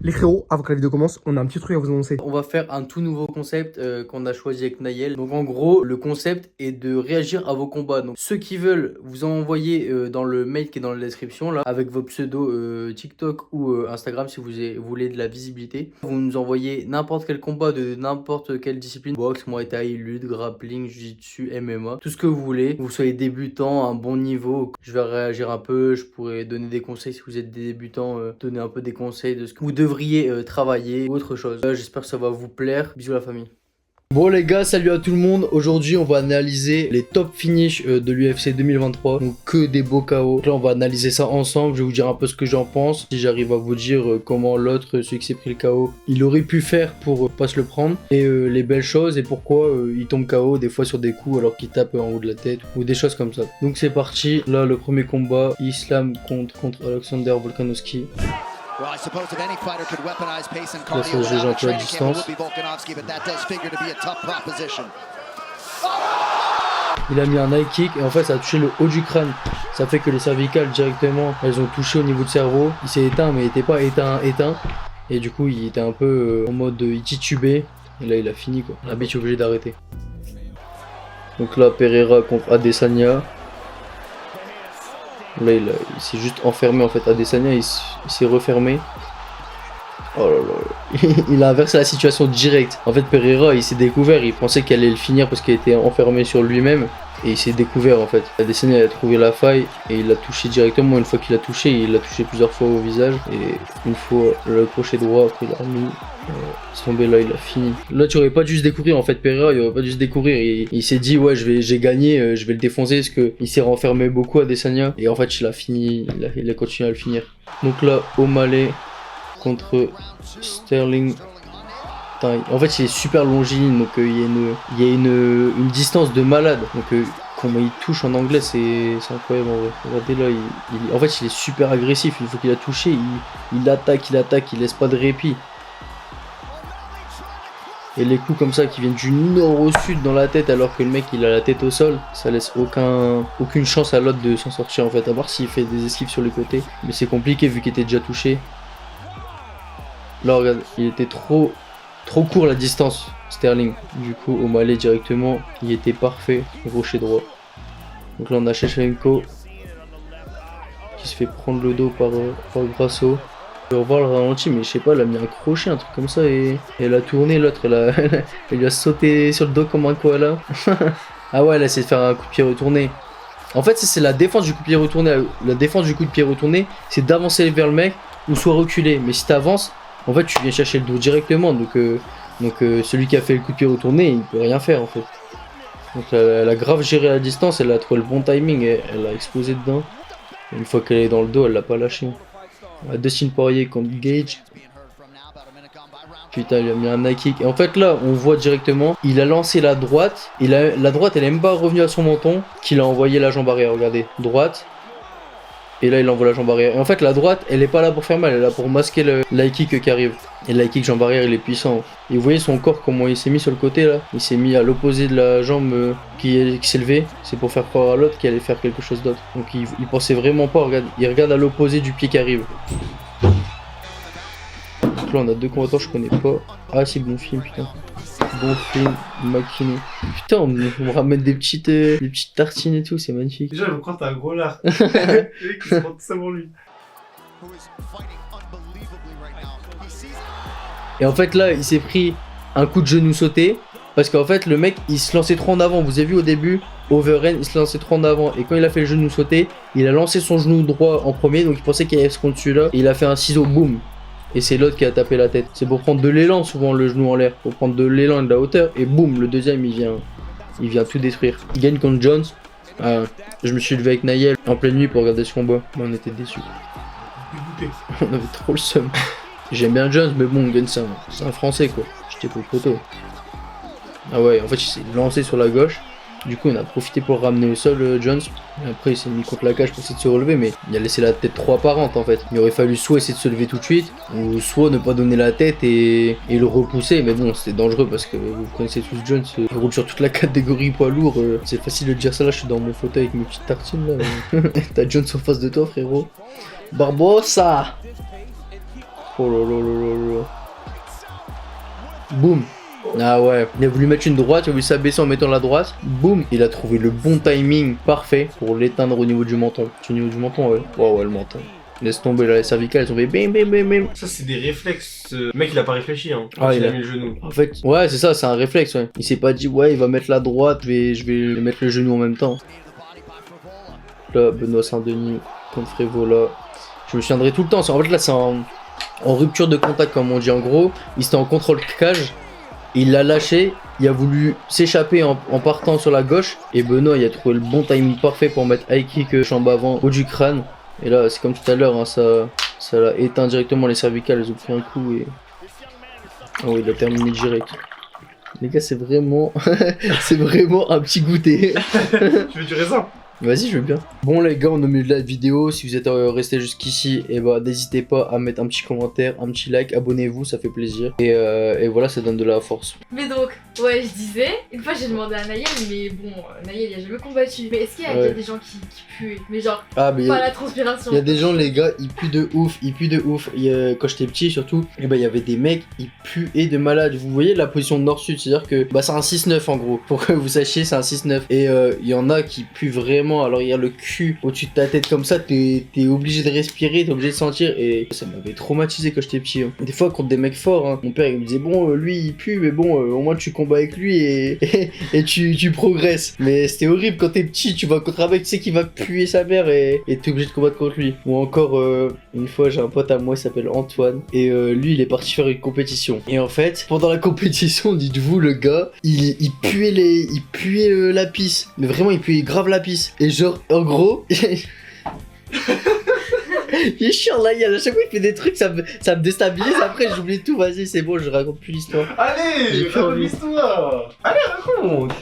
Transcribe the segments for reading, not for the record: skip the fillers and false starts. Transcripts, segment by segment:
Les frérots, avant que la vidéo commence, on a un petit truc à vous annoncer. On va faire un tout nouveau concept qu'on a choisi avec Naël. Donc en gros, le concept est de réagir à vos combats. Donc ceux qui veulent, vous envoyer dans le mail qui est dans la description là, avec vos pseudos TikTok ou Instagram si vous voulez de la visibilité. Vous nous envoyez n'importe quel combat de n'importe quelle discipline, boxe, Muay Thai, lutte, grappling, jiu-jitsu, MMA, tout ce que vous voulez. Vous soyez débutant, un bon niveau, je vais réagir un peu, je pourrais donner des conseils si vous êtes des débutants, donner un peu des conseils de ce que vous devriez travailler ou autre chose. J'espère que ça va vous plaire. Bisous la famille. Bon les gars, salut à tout le monde. Aujourd'hui on va analyser les top finish de l'UFC 2023. Donc que des beaux KO. Là on va analyser ça ensemble. Je vais vous dire un peu ce que j'en pense. Si j'arrive à vous dire comment l'autre, celui qui s'est pris le KO, il aurait pu faire pour pas se le prendre. Et les belles choses et pourquoi il tombe KO des fois sur des coups alors qu'il tape en haut de la tête. Ou des choses comme ça. Donc c'est parti. Là le premier combat, Islam contre Alexander Volkanovski. Well, I suppose if any fighter could weaponize pace and Là, cardio ça se juge un without a peu à training camp, it distance. would be Volkanovski, but that does figure to be a tough proposition. Il a mis un high kick et en fait ça a touché le haut du crâne. Ça fait que les cervicales directement, elles ont touché au niveau du cerveau. Il s'est éteint mais il n'était pas éteint. Et du coup il était un peu en mode il titubait. Et là il a fini quoi. La bitch est obligé d'arrêter. Donc là Pereira contre Adesanya. Là il s'est juste enfermé en fait. Adesanya il s'est refermé. Oh là là, il a inversé la situation direct. En fait Pereira il s'est découvert, il pensait qu'elle allait le finir parce qu'il était enfermé sur lui-même. Et il s'est découvert en fait. Adesanya a trouvé la faille et il l'a touché directement. Une fois qu'il a touché, il l'a touché plusieurs fois au visage. Et une fois le crochet droit, après il a remis. C'est tombé là, il a fini. Là tu aurais pas dû se découvrir en fait Pereira, il aurait pas dû se découvrir. Il s'est dit ouais j'ai gagné, je vais le défoncer parce que il s'est renfermé beaucoup à Adesanya. Et en fait il a fini, il a continué à le finir. Donc là O'Malley contre Sterling. Putain, en fait il est super longiligne donc il y a une distance de malade. Donc comment il touche en anglais c'est incroyable en vrai. Regardez là, en fait il est super agressif. Une fois qu'il a touché, il attaque, il laisse pas de répit. Et les coups comme ça qui viennent du nord au sud dans la tête alors que le mec il a la tête au sol, ça laisse aucune chance à l'autre de s'en sortir en fait, à part s'il fait des esquives sur les côtés. Mais c'est compliqué vu qu'il était déjà touché. Là regarde, il était trop court la distance Sterling. Du coup O'Malley directement, il était parfait, rocher droit. Donc là on a Shevchenko qui se fait prendre le dos par Grasso. Je vais revoir le ralenti mais je sais pas, elle a mis un crochet, un truc comme ça et elle a tourné, l'autre elle lui a sauté sur le dos comme un koala. Ah ouais, elle a essayé de faire un coup de pied retourné. En fait c'est la défense du coup de pied retourné. La défense du coup de pied retourné c'est d'avancer vers le mec ou soit reculer. Mais si t'avances, en fait tu viens chercher le dos directement. Donc celui qui a fait le coup de pied retourné il peut rien faire en fait. Donc elle a grave géré la distance, elle a trouvé le bon timing et elle a explosé dedans. Et une fois qu'elle est dans le dos elle l'a pas lâché. Dustin Poirier contre Gage. Putain il a mis un high kick. Et en fait là on voit directement, il a lancé la droite. Et la droite elle est même pas revenue à son menton, qu'il a envoyé la jambe arrière. Regardez, droite. Et là il envoie la jambe arrière. Et en fait la droite elle est pas là pour faire mal, elle est là pour masquer le high kick qui arrive. Et le high kick jambe arrière il est puissant. Et vous voyez son corps comment il s'est mis sur le côté là. Il s'est mis à l'opposé de la jambe qui s'est levée. C'est pour faire croire à l'autre qu'il allait faire quelque chose d'autre. Donc il pensait vraiment pas, regarde, il regarde à l'opposé du pied qui arrive. Donc là on a deux combattants je connais pas. Ah c'est bon film putain. Bon film, McKinney. Putain on me ramène des petites tartines et tout, c'est magnifique. Déjà, je crois que t'as un gros lard. Le mec, il se prend tout ça pour lui. Et en fait là il s'est pris un coup de genou sauté. Parce qu'en fait le mec il se lançait trop en avant. Vous avez vu au début, overhand il se lançait trop en avant. Et quand il a fait le genou sauté, il a lancé son genou droit en premier. Donc il pensait qu'il allait se contre celui-là. Et il a fait un ciseau boum. Et c'est l'autre qui a tapé la tête. C'est pour prendre de l'élan souvent le genou en l'air. Pour prendre de l'élan et de la hauteur. Et boum, le deuxième il vient tout détruire. Il gagne contre Jones. Je me suis levé avec Naël en pleine nuit pour regarder ce combat. Mais on était déçus. Dégoûté. On avait trop le seum. J'aime bien Jones mais bon Gun c'est un français quoi. J'étais pour le poteau. Ah ouais en fait il s'est lancé sur la gauche. Du coup on a profité pour le ramener au sol Jones. Et après il s'est mis contre la cage pour essayer de se relever. Mais il a laissé la tête trop apparente en fait. Il aurait fallu soit essayer de se lever tout de suite, ou soit ne pas donner la tête et le repousser. Mais bon c'était dangereux parce que vous connaissez tous Jones. Il roule sur toute la catégorie poids lourd. C'est facile de dire ça là, je suis dans mon fauteuil avec mes petites tartines là. T'as Jones en face de toi frérot. Barbosa. Oh là là là là là. Boum. Ah ouais, il a voulu mettre une droite, il a voulu s'abaisser en mettant la droite. Boum, il a trouvé le bon timing parfait pour l'éteindre au niveau du menton. Au niveau du menton, ouais. Oh ouais, le menton. Laisse tomber là, les cervicales, elles ont fait bim bim bim bim. Ça, c'est des réflexes. Le mec, il a pas réfléchi, hein. Ah, il il a a- mis le genou. En fait, ouais, c'est ça, c'est un réflexe, ouais. Il s'est pas dit, ouais, il va mettre la droite, je vais lui mettre le genou en même temps. Là, Benoît Saint-Denis contre Frévola. Je me souviendrai tout le temps. En fait, là, c'est en rupture de contact, comme on dit. En gros, il était en contrôle cage. Il l'a lâché. Il a voulu s'échapper en partant sur la gauche. Et Benoît, il a trouvé le bon timing parfait pour mettre high kick chambre avant, haut du crâne. Et là, c'est comme tout à l'heure, hein, ça l'a éteint directement les cervicales. Elles ont pris un coup et. Oh, il a terminé direct. Les gars, c'est vraiment. c'est vraiment un petit goûter. Tu veux du raisin? Vas-y, je veux bien. Bon les gars, on est au milieu de la vidéo. Si vous êtes restés jusqu'ici, et bah n'hésitez pas à mettre un petit commentaire, un petit like, abonnez-vous, ça fait plaisir. Et voilà, ça donne de la force. Mais donc, ouais, je disais, une fois j'ai demandé à Naël, mais bon, Naël il a jamais combattu. Mais est-ce qu'il y a Ouais. des gens qui puent? Mais genre, Ah mais pas la transpiration. il y a des gens, les gars, ils puent de ouf, ils puent de ouf. Quand j'étais petit surtout, et bah il y avait des mecs, ils puaient de malade. Vous voyez la position nord-sud, c'est-à-dire que bah c'est un 6-9 en gros. Pour que vous sachiez, c'est un 6-9. Et il y en a qui puent vraiment. Alors il y a le cul au-dessus de ta tête comme ça, t'es obligé de respirer, t'es obligé de sentir. Et ça m'avait traumatisé quand j'étais petit. Hein. Des fois contre des mecs forts, hein. Mon père il me disait bon, lui il pue, mais bon, au moins tu combats avec lui et tu progresses. Mais c'était horrible quand t'es petit, tu vas contre un mec, tu sais qu'il va puer sa mère et t'es obligé de combattre contre lui. Ou encore, une fois j'ai un pote à moi, il s'appelle Antoine, et lui il est parti faire une compétition. Et en fait, pendant la compétition, dites-vous, le gars, il puait la pisse. Mais vraiment, il puait grave la pisse. Et genre, en gros... Il est chiant là, à chaque fois il fait des trucs, ça me déstabilise, après j'oublie tout, vas-y c'est bon, je raconte plus l'histoire. Allez, J'ai plus raconte envie. l'histoire. Allez, raconte.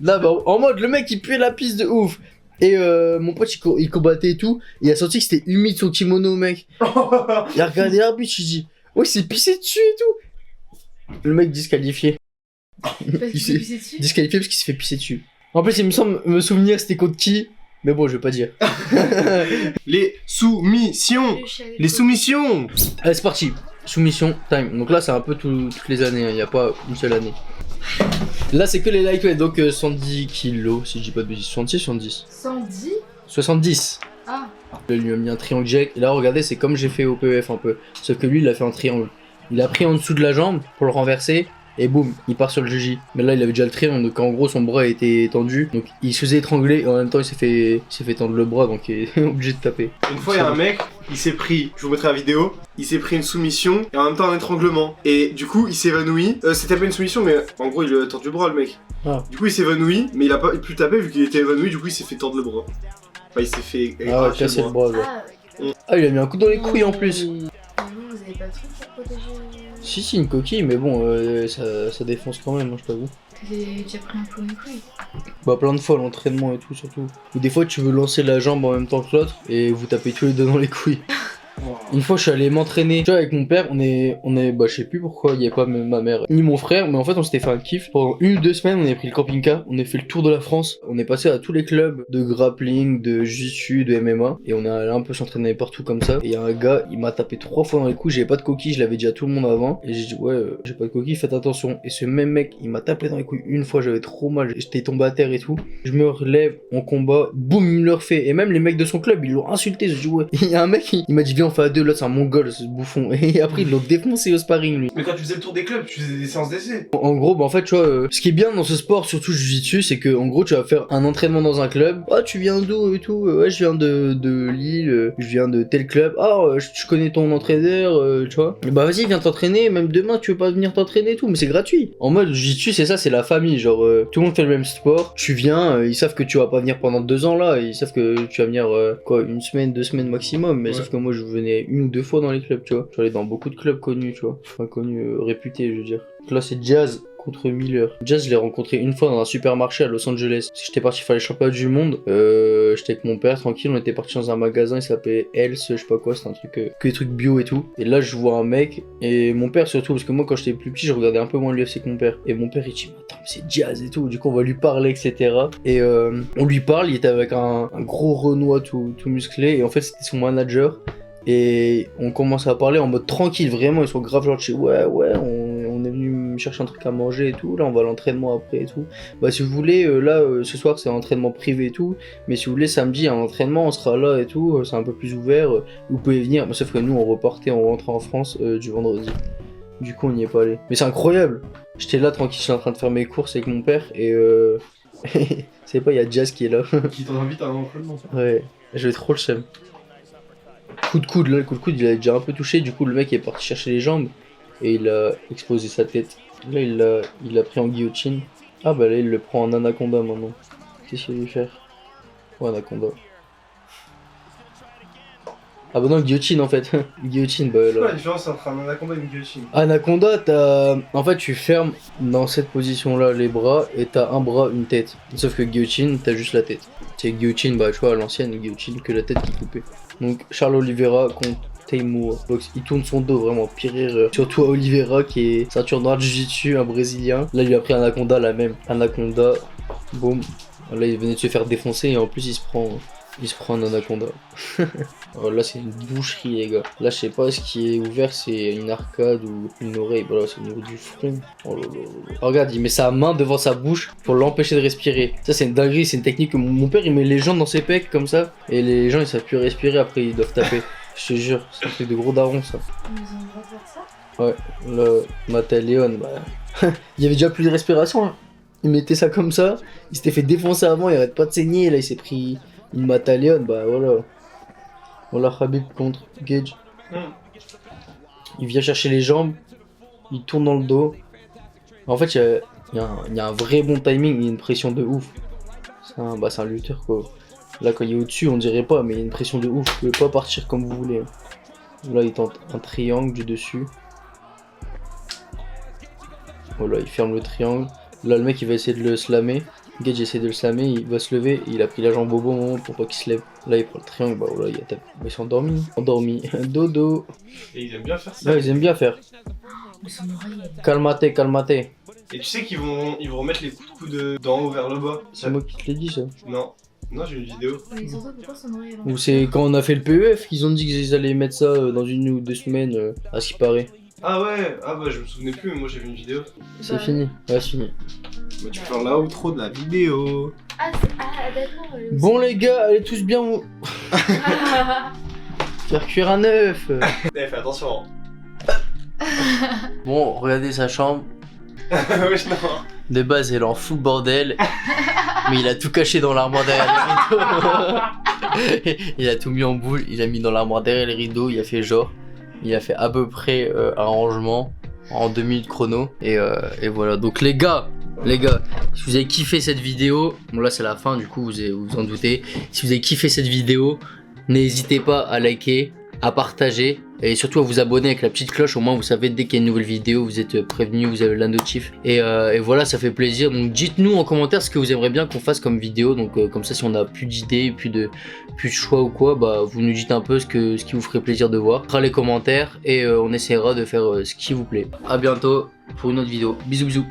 Là bah en mode le mec il puait la pisse de ouf. Et mon pote il combattait et tout, il a senti que c'était humide son kimono mec. Il a regardé l'arbitre, il dit ouais c'est pissé dessus et tout. Le mec disqualifié. Parce il qu'il s'est- s'est pissé dessus. Disqualifié parce qu'il s'est fait pisser dessus. En plus il me semble me souvenir c'était contre qui, mais bon je vais pas dire. Les soumissions. Les soumissions. Allez c'est parti, soumission time. Donc là c'est un peu toutes les années, il n'y a pas une seule année. Là c'est que les lightweight, donc 110 kilos si je dis pas de bêtises, 66 70 110. 70. Ah, Il lui a mis un triangle jack. Et là, regardez, c'est comme j'ai fait au PEF un peu. Sauf que lui, il a fait un triangle. Il a pris en dessous de la jambe pour le renverser. Et boum, il part sur le juji. Mais là, il avait déjà le triangle. Donc en gros, son bras était tendu. Donc il se faisait étrangler. Et en même temps, il s'est fait tendre le bras. Donc il est obligé de taper. Une fois, il y a un mec, il s'est pris, je vous mettrai la vidéo, il s'est pris une soumission et en même temps un étranglement. Et du coup, il s'évanouit. C'était pas une soumission, mais en gros, il lui a tordu le bras, le mec. Ah. Du coup, il s'évanouit, mais il a pas pu taper vu qu'il était évanoui, du coup, il s'est fait tordre le bras. Enfin, il s'est fait Ah ouais, arracher casser le bras. Ouais. ah. Ah, il a mis un coup dans les couilles en plus. Mais vous avez pas de truc pour protéger. Si, une coquille. Mais bon, ça défonce quand même, hein, je t'avoue. J'ai déjà pris un coup dans les couilles. Bah, plein de fois l'entraînement et tout, surtout. Ou des fois, tu veux lancer la jambe en même temps que l'autre. Et vous tapez tous les deux dans les couilles. Une fois, je suis allé m'entraîner. Tu vois, avec mon père, on est, bah, je sais plus pourquoi il y avait pas ma mère ni mon frère, mais en fait, on s'était fait un kiff. Pendant 1 ou 2 semaines, on a pris le camping-car, on a fait le tour de la France. On est passé à tous les clubs de grappling, de jiu-jitsu, de MMA, et on est allé un peu s'entraîner partout comme ça. Et il y a un gars, il m'a tapé 3 fois dans les couilles. J'avais pas de coquille, je l'avais dit à tout le monde avant. Et j'ai dit, ouais, j'ai pas de coquille, faites attention. Et ce même mec, il m'a tapé dans les couilles une fois, j'avais trop mal, j'étais tombé à terre et tout. Je me relève, on combat, boum, il me le refait. Et même les mecs de son club, ils l'ont insulté. Je dis, ouais. Il y a un mec, il m'a dit, viens, on fait à 2, là, c'est un mongol, ce bouffon. Et après, ils l'ont défoncé au sparring, lui. Mais quand tu faisais le tour des clubs, tu faisais des séances d'essai. En gros, bah en fait, tu vois, ce qui est bien dans ce sport, surtout jiu-jitsu, c'est que en gros, tu vas faire un entraînement dans un club. Ah, tu viens d'où et tout? Ouais, je viens de Lille, je viens de tel club. Ah, je connais ton entraîneur, tu vois. Et bah vas-y, viens t'entraîner, même demain, tu veux pas venir t'entraîner et tout, mais c'est gratuit. En mode jiu-jitsu, c'est ça, c'est la famille, genre tout le monde fait le même sport. Tu viens, ils savent que tu vas pas venir pendant 2 ans là, ils savent que tu vas venir quoi, 1 semaine, 2 semaines maximum, mais Ouais. sauf que moi je venais 1 ou 2 fois dans les clubs, tu vois. J'allais dans beaucoup de clubs connus, tu vois. Enfin connus, réputés, je veux dire. Donc là c'est Jazz contre Miller. Jazz, je l'ai rencontré une fois dans un supermarché à Los Angeles. Parce que j'étais parti faire les championnats du monde. J'étais avec mon père, tranquille. On était parti dans un magasin, il s'appelait Else, je sais pas quoi. C'était un truc, que des trucs bio et tout. Et là, je vois un mec. Et mon père surtout, parce que moi, quand j'étais plus petit, je regardais un peu moins l'UFC que mon père. Et mon père, il dit, attends, mais c'est Jazz et tout. Du coup, on va lui parler, etc. Et on lui parle. Il était avec un gros Renoir tout musclé. Et en fait, c'était son manager. Et on commence à parler en mode tranquille, vraiment, ils sont grave genre, ouais, on est venu me chercher un truc à manger et tout, là on va à l'entraînement après et tout. Bah si vous voulez, ce soir c'est un entraînement privé et tout, mais si vous voulez samedi il y a un entraînement, on sera là et tout, c'est un peu plus ouvert, vous pouvez venir. Bah, sauf que nous on repartait, on rentrait en France du vendredi. Du coup on n'y est pas allé. Mais c'est incroyable, j'étais là tranquille, j'étais en train de faire mes courses avec mon père et c'est pas, il y a Jazz qui est là. Qui t'invite à un entraînement. Ouais, j'avais trop le seum. Coup de coude, là, le coup de coude, il a déjà un peu touché, du coup le mec est parti chercher les jambes et il a explosé sa tête. Là il l'a pris en guillotine. Ah bah là il le prend en anaconda maintenant. Qu'est-ce qu'il va lui faire? Oh, anaconda. Ah bah non, guillotine en fait. Guillotine, bah C'est quoi là. la différence entre un anaconda et une guillotine? Anaconda, t'as... En fait tu fermes dans cette position là les bras et t'as un bras, une tête. Sauf que guillotine, t'as juste la tête. C'est guillotine, bah tu vois, à l'ancienne guillotine, que la tête qui est coupée. Donc Charles Oliveira contre Teimour Box, il tourne son dos, vraiment pire rire. Surtout à Oliveira qui est ceinture noire de jiu-jitsu, un brésilien. Là il lui a pris Anaconda, la même. Anaconda, boum. Là il venait de se faire défoncer et en plus il se prend un anaconda. Oh, là c'est une boucherie les gars. Là je sais pas ce qui est ouvert, c'est une arcade ou une oreille. Voilà, c'est au niveau du front. Oh là là là. Oh, regarde, il met sa main devant sa bouche pour l'empêcher de respirer. Ça c'est une dinguerie, c'est une technique que mon père il met les gens dans ses pecs comme ça. Et les gens ils savent plus respirer, après ils doivent taper. Je te jure, c'est un truc de gros daron ça. Ils ont le droit de faire ça? Ouais, là, Mataleon, bah... il y avait déjà plus de respiration. Hein. Il mettait ça comme ça, il s'était fait défoncer avant, il arrête pas de saigner, là il s'est pris une Mataleon, bah voilà. Voilà Khabib contre Gage. Il vient chercher les jambes, il tourne dans le dos. En fait, il y a un vrai bon timing, il y a une pression de ouf. C'est un lutteur quoi. Là quand il est au-dessus, on dirait pas, mais il y a une pression de ouf, vous pouvez pas partir comme vous voulez. Là il tente un triangle du dessus. Voilà, il ferme le triangle. Là le mec il va essayer de le slammer. Gage essaie de le slammer, il va se lever, il a pris la jambe au bon moment pour pas qu'il se lève. Là il prend le triangle, bah voilà, il a tapé. Bah, il s'est endormi. Endormi. Dodo. Et ils aiment bien faire ça. Ouais, ils aiment bien faire. Mais son oreille, elle... Calmate, calmate. Et tu sais qu'ils vont remettre les coups de coude d'en haut vers le bas. C'est moi qui te l'ai dit ça. Non. Non, j'ai une vidéo. Mais surtout, pourquoi son oreille, elle... Ou c'est quand on a fait le PEF qu'ils ont dit qu'ils allaient mettre ça dans 1 ou 2 semaines, à ce qui paraît. Ah ouais, ah bah je me souvenais plus, mais moi j'ai vu une vidéo. C'est Bah, fini. Ouais, c'est fini. Bah tu peux faire l'outro de la vidéo. Ah, d'accord. Bon les gars, allez tous bien faire cuire un œuf. Eh, fais attention. Bon, regardez sa chambre. Wesh, non. De base, elle est en full bordel. Mais il a tout caché dans l'armoire derrière les rideaux. Il a tout mis en boule, il a mis dans l'armoire derrière les rideaux, il a fait genre. Il a fait à peu près un rangement en 2 minutes chrono. Et voilà. Donc les gars, si vous avez kiffé cette vidéo, bon là c'est la fin du coup, vous en doutez. Si vous avez kiffé cette vidéo, n'hésitez pas à liker, à partager et surtout à vous abonner avec la petite cloche. Au moins vous savez dès qu'il y a une nouvelle vidéo, vous êtes prévenu, vous avez la notif. Et voilà, ça fait plaisir. Donc dites-nous en commentaire ce que vous aimeriez bien qu'on fasse comme vidéo. Donc comme ça, si on a plus d'idées, plus de choix ou quoi, bah vous nous dites un peu ce qui vous ferait plaisir de voir. On fera les commentaires et on essaiera de faire ce qui vous plaît. À bientôt pour une autre vidéo. Bisous bisous.